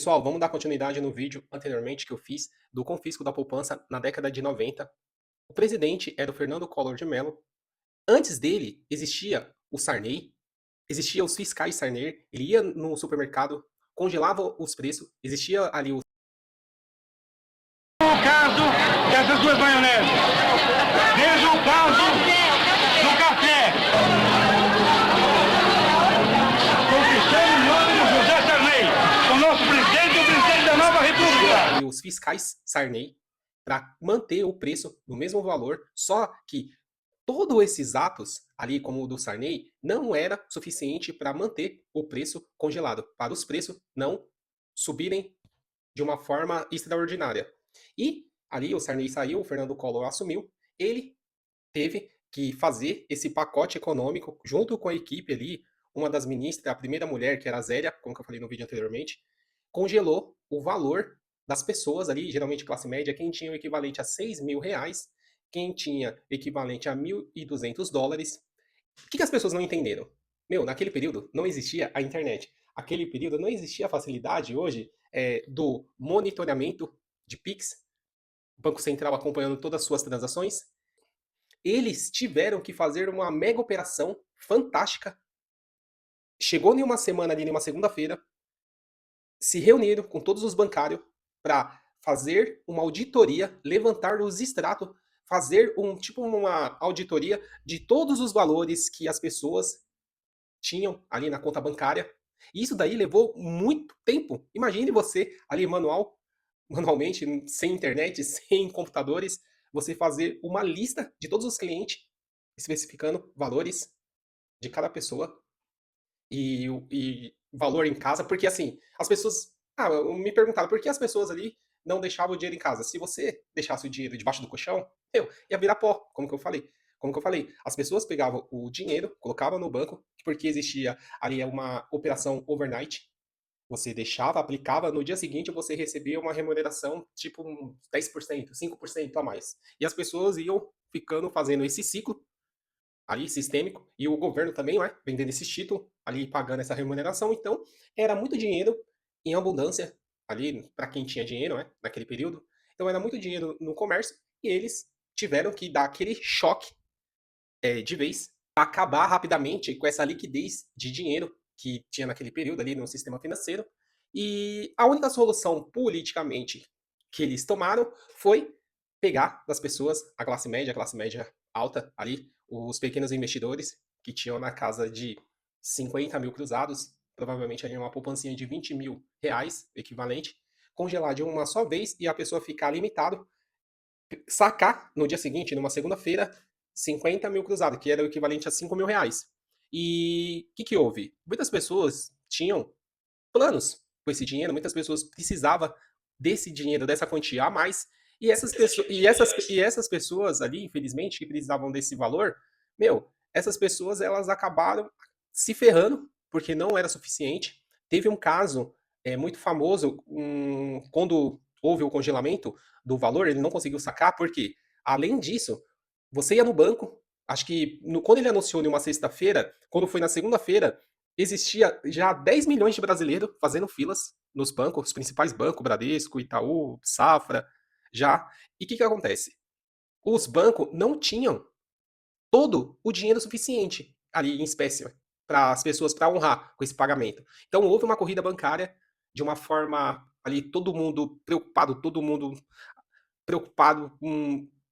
Pessoal, vamos dar continuidade no vídeo anteriormente que eu fiz do confisco da poupança na década de 90. O presidente era o Fernando Collor de Mello. Antes dele, existia o Sarney, existia os fiscais Sarney. Ele ia no supermercado, congelava os preços, existia ali o... O caso dessas duas maioneses. Veja o caso do café. Conquistando o nome do José Sarney, o nosso presidente e o presidente da nova república. ali os fiscais Sarney para manter o preço no mesmo valor, só que todos esses atos, ali como o do Sarney, não era suficiente para manter o preço congelado, para os preços não subirem de uma forma extraordinária. E ali o Sarney saiu, o Fernando Collor assumiu, ele teve que fazer esse pacote econômico junto com a equipe ali, uma das ministras, a primeira mulher, que era a Zélia, como eu falei no vídeo anteriormente, congelou o valor das pessoas ali, geralmente classe média, quem tinha o equivalente a R$ 6.000, quem tinha equivalente a US$ 1.200. O que as pessoas não entenderam? Meu, naquele período não existia a internet. Aquele período não existia a facilidade hoje do monitoramento de Pix, o Banco Central acompanhando todas as suas transações. Eles tiveram que fazer uma mega operação fantástica. Chegou em uma semana ali, em uma segunda-feira, se reuniram com todos os bancários para fazer uma auditoria, levantar os extratos, fazer uma auditoria de todos os valores que as pessoas tinham ali na conta bancária. E isso daí levou muito tempo. Imagine você ali manualmente, sem internet, sem computadores, você fazer uma lista de todos os clientes, especificando valores de cada pessoa e valor em casa, porque assim, as pessoas. Ah, me perguntaram por que as pessoas ali não deixavam o dinheiro em casa. Se você deixasse o dinheiro debaixo do colchão, ia virar pó, como que eu falei. Como que eu falei, as pessoas pegavam o dinheiro, colocavam no banco, porque existia ali uma operação overnight. Você deixava, aplicava, no dia seguinte você recebia uma remuneração tipo 10%, 5% a mais. E as pessoas iam ficando fazendo esse ciclo ali sistêmico, e o governo também, né, vendendo esses títulos, ali pagando essa remuneração. Então, era muito dinheiro em abundância ali para quem tinha dinheiro, né, naquele período. Então, era muito dinheiro no comércio e eles tiveram que dar aquele choque de vez, acabar rapidamente com essa liquidez de dinheiro que tinha naquele período ali no sistema financeiro. E a única solução politicamente que eles tomaram foi pegar das pessoas, a classe média alta ali, os pequenos investidores que tinham na casa de 50 mil cruzados, provavelmente ali uma poupancinha de R$ 20.000 equivalente, congelar de uma só vez e a pessoa ficar limitado, sacar no dia seguinte, numa segunda-feira, 50 mil cruzados, que era o equivalente a R$ 5.000. E o que houve? Muitas pessoas tinham planos com esse dinheiro, muitas pessoas precisavam desse dinheiro, dessa quantia a mais, e essas pessoas ali, infelizmente, que precisavam desse valor, essas pessoas elas acabaram se ferrando, porque não era suficiente. Teve um caso muito famoso, quando houve o congelamento do valor, ele não conseguiu sacar, porque, além disso, você ia no banco, acho que quando ele anunciou em uma sexta-feira, quando foi na segunda-feira, existia já 10 milhões de brasileiros fazendo filas nos bancos, os principais bancos, Bradesco, Itaú, Safra, já. E o que acontece? Os bancos não tinham todo o dinheiro suficiente ali em espécie para as pessoas para honrar com esse pagamento. Então houve uma corrida bancária de uma forma ali todo mundo preocupado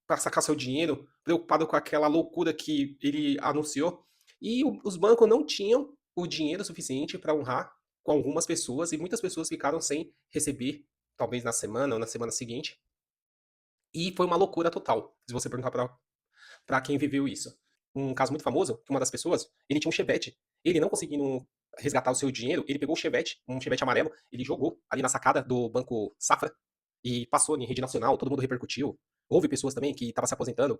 para sacar seu dinheiro, preocupado com aquela loucura que ele anunciou. E os bancos não tinham o dinheiro suficiente para honrar com algumas pessoas, e muitas pessoas ficaram sem receber, talvez na semana ou na semana seguinte. E foi uma loucura total, se você perguntar para quem viveu isso. Um caso muito famoso, que uma das pessoas, ele tinha um chevette. Ele não conseguindo resgatar o seu dinheiro, ele pegou o chevette, um chevette amarelo, ele jogou ali na sacada do Banco Safra e passou em rede nacional, todo mundo repercutiu. Houve pessoas também que estavam se aposentando,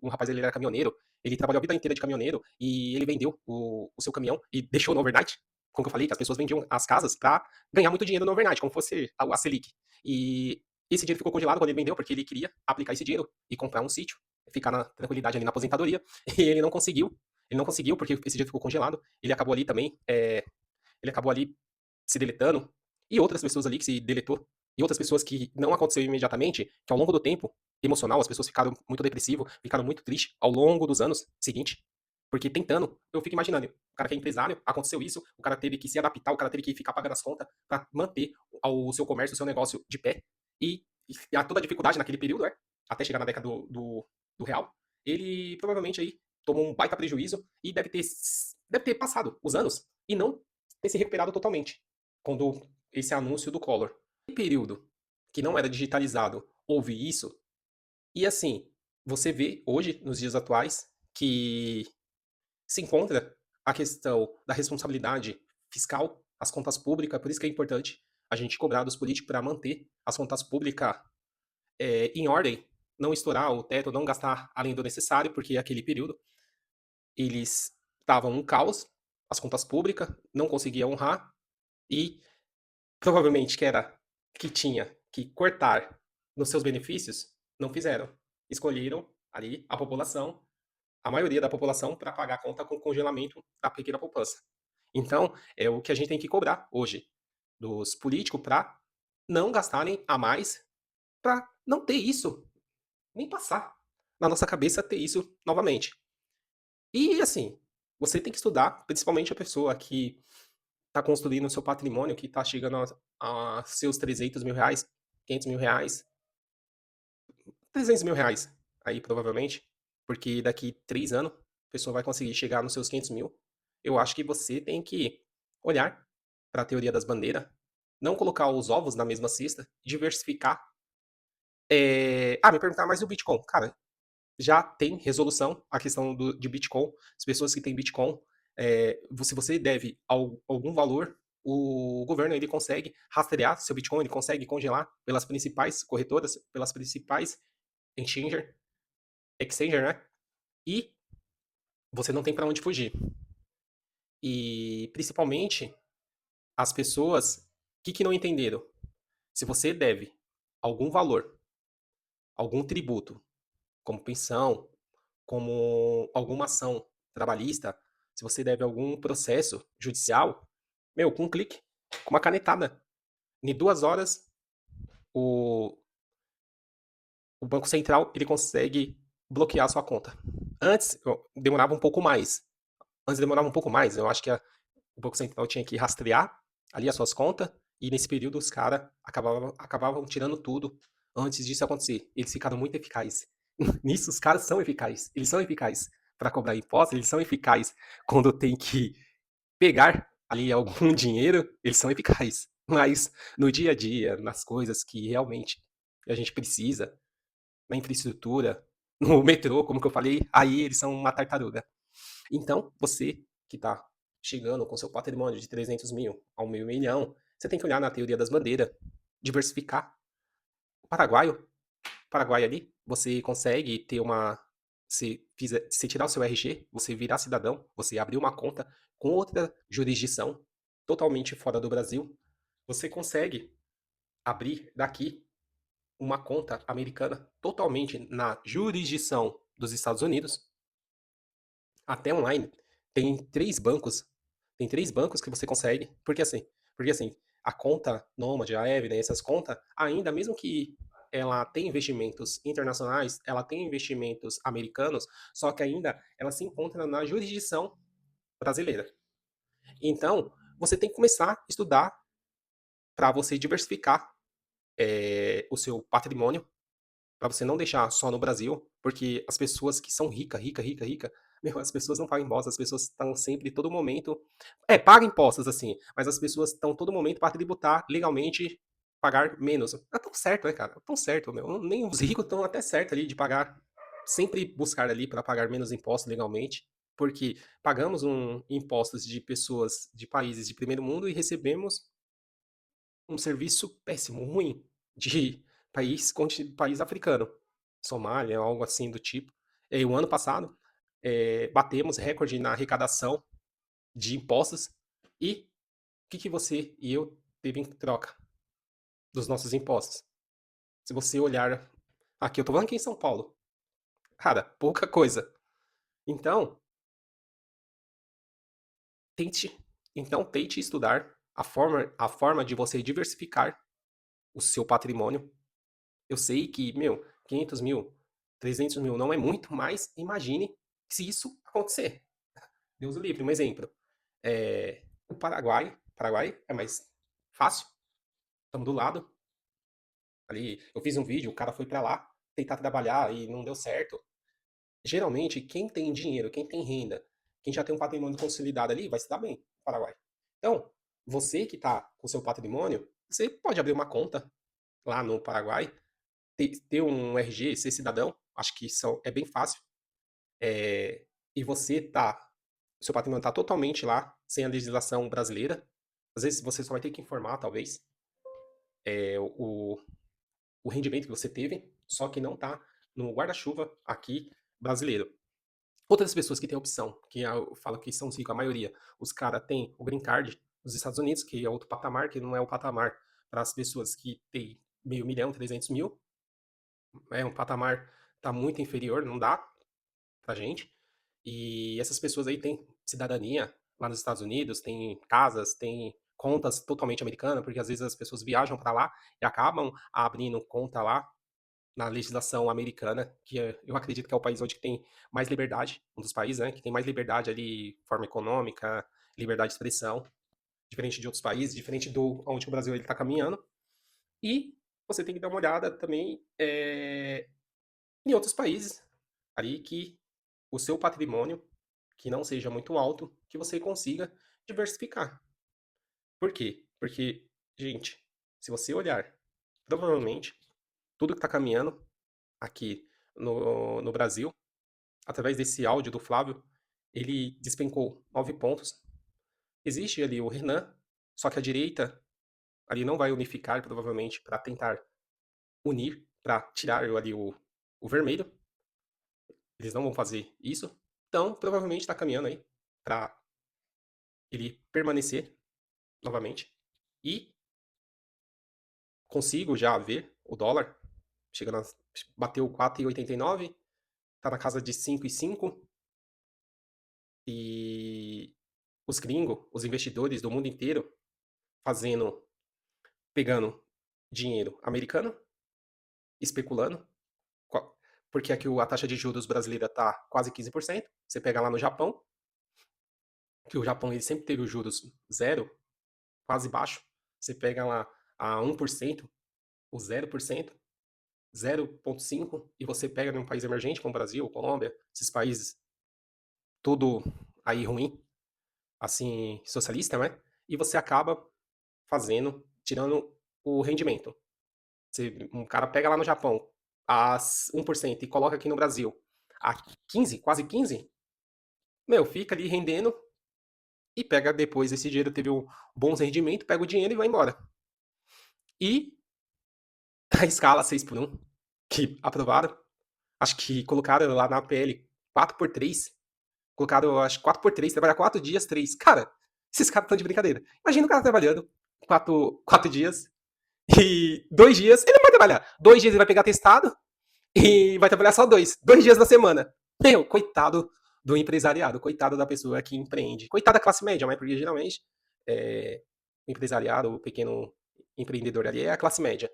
um rapaz ele era caminhoneiro, ele trabalhou a vida inteira de caminhoneiro e ele vendeu o seu caminhão e deixou no overnight. Como que eu falei, que as pessoas vendiam as casas para ganhar muito dinheiro no overnight, como fosse a Selic. E esse dinheiro ficou congelado quando ele vendeu, porque ele queria aplicar esse dinheiro e comprar um sítio, ficar na tranquilidade ali na aposentadoria, e ele não conseguiu. Ele não conseguiu porque esse dinheiro ficou congelado. Ele acabou ali também, ele acabou ali se deletando. e outras pessoas ali que se deletou, e outras pessoas que não aconteceu imediatamente, que ao longo do tempo emocional as pessoas ficaram muito depressivo, ficaram muito tristes ao longo dos anos seguintes, porque tentando, eu fico imaginando, o cara que é empresário, aconteceu isso, o cara teve que se adaptar, o cara teve que ficar pagando as contas para manter o seu comércio, o seu negócio de pé, e a toda a dificuldade naquele período, até chegar na década do real, ele provavelmente aí tomou um baita prejuízo e deve ter passado os anos e não ter se recuperado totalmente quando esse anúncio do Collor. No período que não era digitalizado, houve isso, e assim, você vê hoje, nos dias atuais, que se encontra a questão da responsabilidade fiscal, as contas públicas, por isso que é importante a gente cobrar dos políticos para manter as contas públicas em ordem, não estourar o teto, não gastar além do necessário, porque aquele período eles estavam um caos, as contas públicas, não conseguia honrar, e provavelmente que tinha que cortar nos seus benefícios, não fizeram. Escolheram ali a população, a maioria da população, para pagar a conta com congelamento da pequena poupança. Então, é o que a gente tem que cobrar hoje dos políticos para não gastarem a mais, para não ter isso, nem passar na nossa cabeça ter isso novamente. E assim, você tem que estudar, principalmente a pessoa que está construindo o seu patrimônio, que está chegando a seus 300 mil reais, 500 mil reais, 300 mil reais, aí provavelmente, porque daqui 3 anos a pessoa vai conseguir chegar nos seus 500 mil. Eu acho que você tem que olhar para a teoria das bandeiras, não colocar os ovos na mesma cesta, diversificar. Me perguntar mais do Bitcoin. Cara, já tem resolução a questão de Bitcoin. As pessoas que têm Bitcoin, se você deve algum valor, o governo ele consegue rastrear seu Bitcoin, ele consegue congelar pelas principais corretoras, pelas principais exchanger, né? E você não tem para onde fugir. E principalmente as pessoas que não entenderam. Se você deve algum valor, algum tributo, como pensão, como alguma ação trabalhista, se você deve algum processo judicial, meu, com um clique, com uma canetada, em 2 horas, o, o Banco Central ele consegue bloquear a sua conta. Antes, demorava um pouco mais. Antes demorava um pouco mais. Eu acho que o Banco Central tinha que rastrear ali as suas contas, e nesse período os caras acabavam tirando tudo antes disso acontecer. Eles ficaram muito eficazes. Nisso, os caras são eficazes. Eles são eficazes para cobrar impostos, eles são eficazes quando tem que pegar ali algum dinheiro, eles são eficazes. Mas no dia a dia, nas coisas que realmente a gente precisa, na infraestrutura, no metrô, como que eu falei, aí eles são uma tartaruga. Então, você que está chegando com seu patrimônio de 300 mil a 1 milhão, você tem que olhar na teoria das bandeiras, diversificar. O Paraguai ali, você consegue ter uma. Se tirar o seu RG, você virar cidadão, você abrir uma conta com outra jurisdição, totalmente fora do Brasil, você consegue abrir daqui uma conta americana totalmente na jurisdição dos Estados Unidos, até online. Tem três bancos, tem três bancos que você consegue, porque assim, a conta Nomad, a Evident, essas contas, ainda mesmo que ela tem investimentos internacionais, ela tem investimentos americanos, só que ainda ela se encontra na jurisdição brasileira. Então, você tem que começar a estudar para você diversificar o seu patrimônio, para você não deixar só no Brasil, porque as pessoas que são rica, meu, as pessoas não pagam impostos, as pessoas estão sempre, todo momento, pagam impostos, assim, mas as pessoas estão todo momento para tributar legalmente, pagar menos. É tão certo, né, cara? É tão certo, meu. Nem os ricos estão até certo ali de pagar, sempre buscar ali para pagar menos impostos legalmente, porque pagamos impostos de pessoas de países de primeiro mundo e recebemos um serviço péssimo, ruim, de país africano, Somália, algo assim do tipo. E o ano passado, batemos recorde na arrecadação de impostos, e o que você e eu teve em troca dos nossos impostos? Se você olhar aqui, eu tô falando aqui em São Paulo, cara, pouca coisa. Então, tente, então tente estudar, a forma de você diversificar o seu patrimônio. Eu sei que, 500 mil, 300 mil não é muito, mas imagine se isso acontecer. Deus o livre, um exemplo. O Paraguai é mais fácil, estamos do lado. Ali, eu fiz um vídeo, o cara foi para lá tentar trabalhar e não deu certo. Geralmente, quem tem dinheiro, quem tem renda, quem já tem um patrimônio consolidado ali, vai se dar bem no Paraguai. Então, você que está com o seu patrimônio, você pode abrir uma conta lá no Paraguai, ter um RG, ser cidadão, acho que isso é bem fácil. E você seu patrimônio está totalmente lá, sem a legislação brasileira. Às vezes você só vai ter que informar, talvez, o, o rendimento que você teve, só que não está no guarda-chuva aqui brasileiro. Outras pessoas que têm opção, que eu falo que são ricos, a maioria, os caras têm o green card dos Estados Unidos, que é outro patamar, que não é o patamar para as pessoas que têm meio milhão, 300 mil. É um patamar tá muito inferior, não dá pra gente. E essas pessoas aí têm cidadania lá nos Estados Unidos, têm casas, têm contas totalmente americanas, porque às vezes as pessoas viajam para lá e acabam abrindo conta lá na legislação americana, que eu acredito que é o país onde tem mais liberdade, um dos países, né, que tem mais liberdade ali, forma econômica, liberdade de expressão, diferente de outros países, diferente do onde o Brasil ele está caminhando. E você tem que dar uma olhada também em outros países ali que o seu patrimônio, que não seja muito alto, que você consiga diversificar. Por quê? Porque, gente, se você olhar, provavelmente, tudo que está caminhando aqui no Brasil, através desse áudio do Flávio, ele despencou 9 pontos. Existe ali o Renan, só que a direita ali não vai unificar, provavelmente, para tentar unir, para tirar ali o vermelho. Eles não vão fazer isso. Então, provavelmente está caminhando aí para ele permanecer novamente. E consigo já ver o dólar chegando bateu 4,89, tá na casa de 5,5 e os gringos, os investidores do mundo inteiro pegando dinheiro americano, especulando, porque aqui a taxa de juros brasileira tá quase 15%. Você pega lá no Japão, que o Japão ele sempre teve os juros zero, quase baixo. Você pega lá a 1%, o 0%, 0,5%, e você pega num país emergente como o Brasil, Colômbia, esses países tudo aí ruim, assim, socialista, né? E você acaba tirando o rendimento. Um cara pega lá no Japão a 1% e coloca aqui no Brasil a 15, quase 15, fica ali rendendo e pega depois esse dinheiro, teve um bons rendimento, pega o dinheiro e vai embora. E a escala 6x1, que aprovaram, acho que colocaram lá na PL 4x3, colocaram, acho, 4x3, trabalhar 4 dias, 3. Cara, esses caras estão de brincadeira. Imagina o cara trabalhando 4 dias e 2 dias ele não vai trabalhar. 2 dias ele vai pegar testado e vai trabalhar só 2. 2 dias na semana. Coitado do empresariado, coitado da pessoa que empreende. Coitado da classe média, mas porque geralmente o empresariado, o pequeno empreendedor ali é a classe média.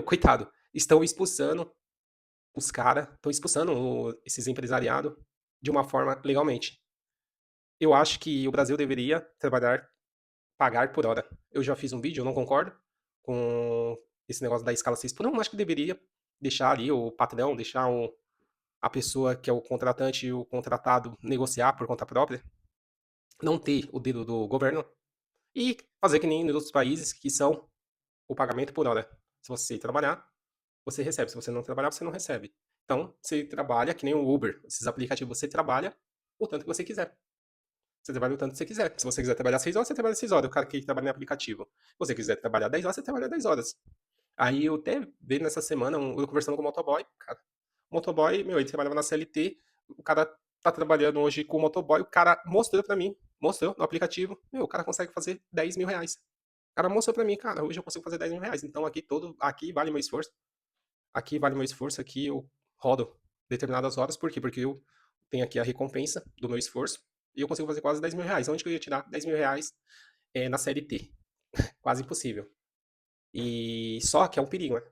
Coitado. Estão expulsando os caras, estão expulsando esses empresariados de uma forma legalmente. Eu acho que o Brasil deveria pagar por hora. Eu já fiz um vídeo, eu não concordo com esse negócio da escala 6x1, acho que deveria deixar ali o patrão, deixar a pessoa que é o contratante e o contratado negociar por conta própria, não ter o dedo do governo e fazer que nem nos outros países que são o pagamento por hora. Se você trabalhar, você recebe. Se você não trabalhar, você não recebe. Então, você trabalha que nem o Uber, esses aplicativos, você trabalha o tanto que você quiser. Você trabalha o tanto que você quiser. Se você quiser trabalhar 6 horas, você trabalha 6 horas. O cara que trabalha no aplicativo. Se você quiser trabalhar 10 horas, você trabalha 10 horas. Aí eu até vi nessa semana, eu conversando com o motoboy, cara. O motoboy, ele trabalhava na CLT, o cara tá trabalhando hoje com o motoboy, o cara mostrou pra mim, mostrou no aplicativo, o cara consegue fazer 10 mil reais. O cara mostrou pra mim, cara, hoje eu consigo fazer 10 mil reais. Então aqui vale meu esforço. Aqui vale meu esforço, aqui eu rodo determinadas horas, por quê? Porque eu tenho aqui a recompensa do meu esforço e eu consigo fazer quase 10 mil reais. Onde que eu ia tirar 10 mil reais na CLT? quase impossível. E só que é um perigo, né?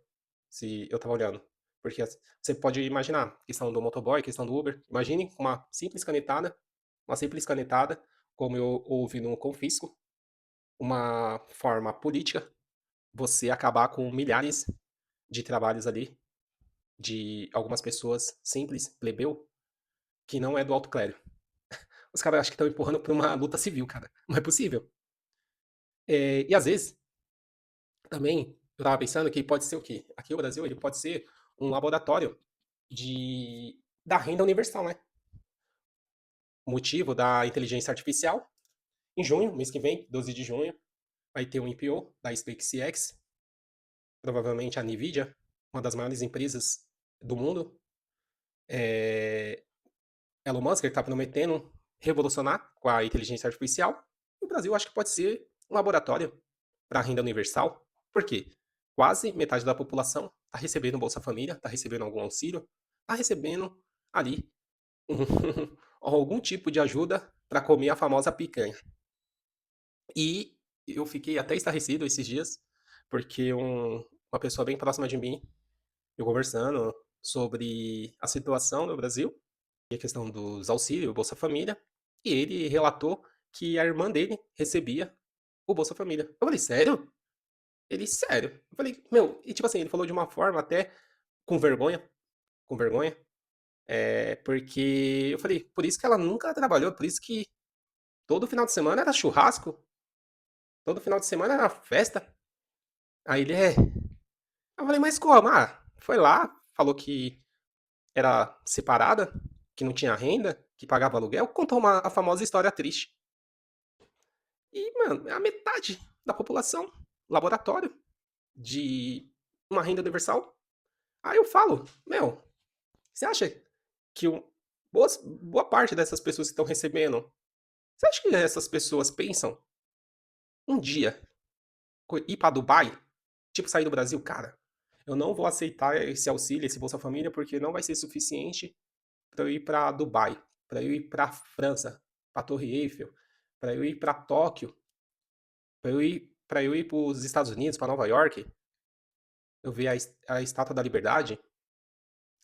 Se eu tava olhando. Porque você pode imaginar, questão do motoboy, questão do Uber. Imagine uma simples canetada, como eu houve no Confisco, uma forma política, você acabar com milhares de trabalhos ali, de algumas pessoas simples, plebeu, que não é do alto clero. Os caras acham que estão empurrando para uma luta civil, cara. Não é possível. E às vezes, também, eu tava pensando que pode ser o quê? Aqui o Brasil, ele pode ser um laboratório da renda universal, né? O motivo da inteligência artificial. Em junho, mês que vem, 12 de junho, vai ter um IPO da SpaceX, provavelmente a Nvidia, uma das maiores empresas do mundo. É, Elon Musk está prometendo revolucionar com a inteligência artificial. O Brasil acho que pode ser um laboratório para a renda universal. Por quê? Quase metade da população está recebendo Bolsa Família, está recebendo algum auxílio, está recebendo ali um, algum tipo de ajuda para comer a famosa picanha. E eu fiquei até estarrecido esses dias, porque uma pessoa bem próxima de mim, eu conversando sobre a situação no Brasil, e a questão dos auxílios, Bolsa Família, e ele relatou que a irmã dele recebia o Bolsa Família. Eu falei, sério? Ele, sério. Eu falei, meu, e tipo assim, ele falou de uma forma até com vergonha, com vergonha, porque eu falei, por isso que ela nunca trabalhou, por isso que todo final de semana era churrasco, todo final de semana era festa. Aí ele é. Eu falei, mas como? Ah, foi lá, falou que era separada, que não tinha renda, que pagava aluguel, contou a famosa história triste. E, mano, é a metade da população, laboratório, de uma renda universal. Aí eu falo, meu, você acha que boa parte dessas pessoas que estão recebendo, você acha que essas pessoas pensam um dia ir para Dubai? Tipo, sair do Brasil? Cara, eu não vou aceitar esse auxílio, esse Bolsa Família, porque não vai ser suficiente para eu ir para Dubai, para eu ir para França, para Torre Eiffel, para eu ir para Tóquio, para eu ir para os Estados Unidos, para Nova York, eu ver a Estátua da Liberdade.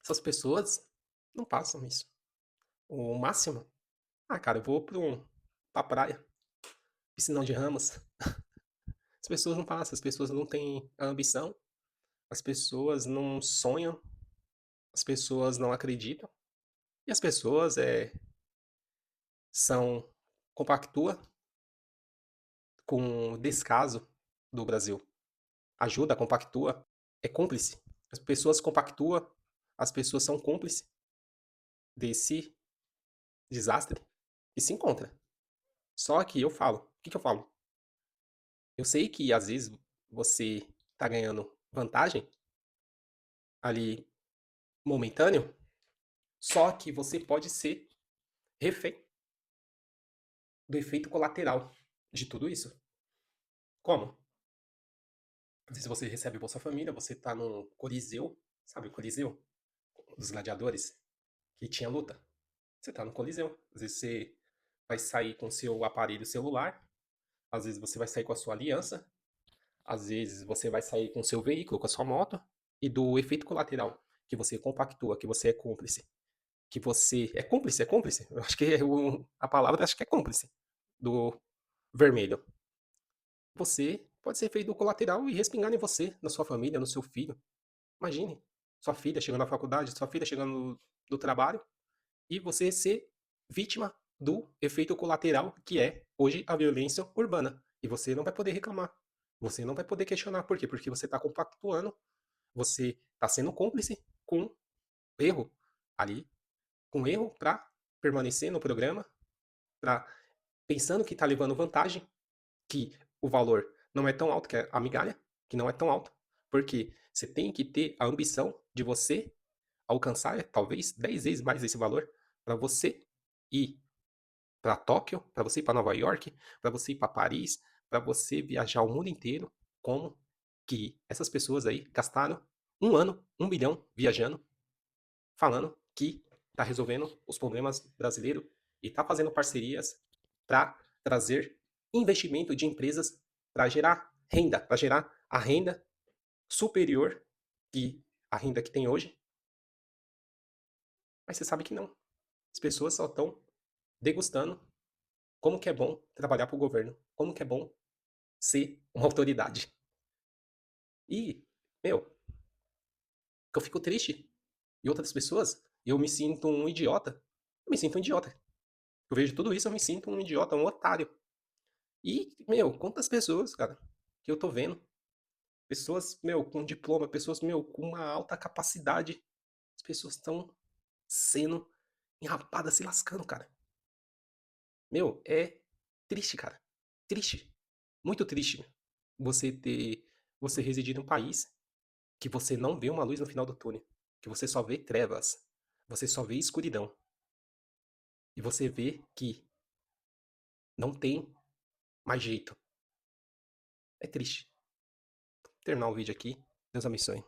Essas pessoas não passam isso. O máximo, cara, eu vou pra praia, piscinão de Ramos. As pessoas não passam, as pessoas não têm a ambição, as pessoas não sonham, as pessoas não acreditam, e as pessoas são compactua com o descaso do Brasil. Ajuda, compactua, é cúmplice. As pessoas compactuam, as pessoas são cúmplices desse desastre e se encontra. Só que eu falo, o que eu falo? Eu sei que às vezes você tá ganhando vantagem ali momentâneo, só que você pode ser refém do efeito colateral de tudo isso. Como? Às vezes você recebe Bolsa Família, você tá no Coliseu, sabe o Coliseu dos gladiadores, que tinha luta. Você tá no Coliseu. Às vezes você vai sair com seu aparelho celular, às vezes você vai sair com a sua aliança, às vezes você vai sair com o seu veículo, com a sua moto, e do efeito colateral, que você compactua, que você é cúmplice, que você é cúmplice, é cúmplice. Eu acho que a palavra acho que é cúmplice do vermelho. Você pode ser efeito colateral e respingar em você, na sua família, no seu filho. Imagine, sua filha chegando na faculdade, sua filha chegando do trabalho, e você ser vítima do efeito colateral que é hoje a violência urbana. E você não vai poder reclamar. Você não vai poder questionar. Por quê? Porque você está compactuando, você está sendo cúmplice com erro ali, com erro para permanecer no programa, para pensando que está levando vantagem, que o valor não é tão alto, que é a migalha, que não é tão alto, porque você tem que ter a ambição de você alcançar talvez 10 vezes mais esse valor para você ir para Tóquio, para você ir para Nova York, para você ir para Paris, para você viajar o mundo inteiro, como que essas pessoas aí gastaram um ano, 1 bilhão viajando, falando que está resolvendo os problemas brasileiros e está fazendo parcerias para trazer investimento de empresas para gerar renda, para gerar a renda superior que a renda que tem hoje. Mas você sabe que não. As pessoas só estão degustando como que é bom trabalhar para o governo, como que é bom ser uma autoridade. E, meu, eu fico triste. E outras pessoas, eu me sinto um idiota. Eu me sinto um idiota. Eu vejo tudo isso, eu me sinto um idiota, um otário. E, meu, quantas pessoas, cara, que eu tô vendo. Pessoas, meu, com diploma, pessoas, meu, com uma alta capacidade. As pessoas estão sendo enrapadas, se lascando, cara. Meu, é triste, cara. Triste. Muito triste você ter. Você residir num país que você não vê uma luz no final do túnel. Que você só vê trevas. Você só vê escuridão. E você vê que não tem mais jeito. É triste. Vou terminar o vídeo aqui. Deus abençoe.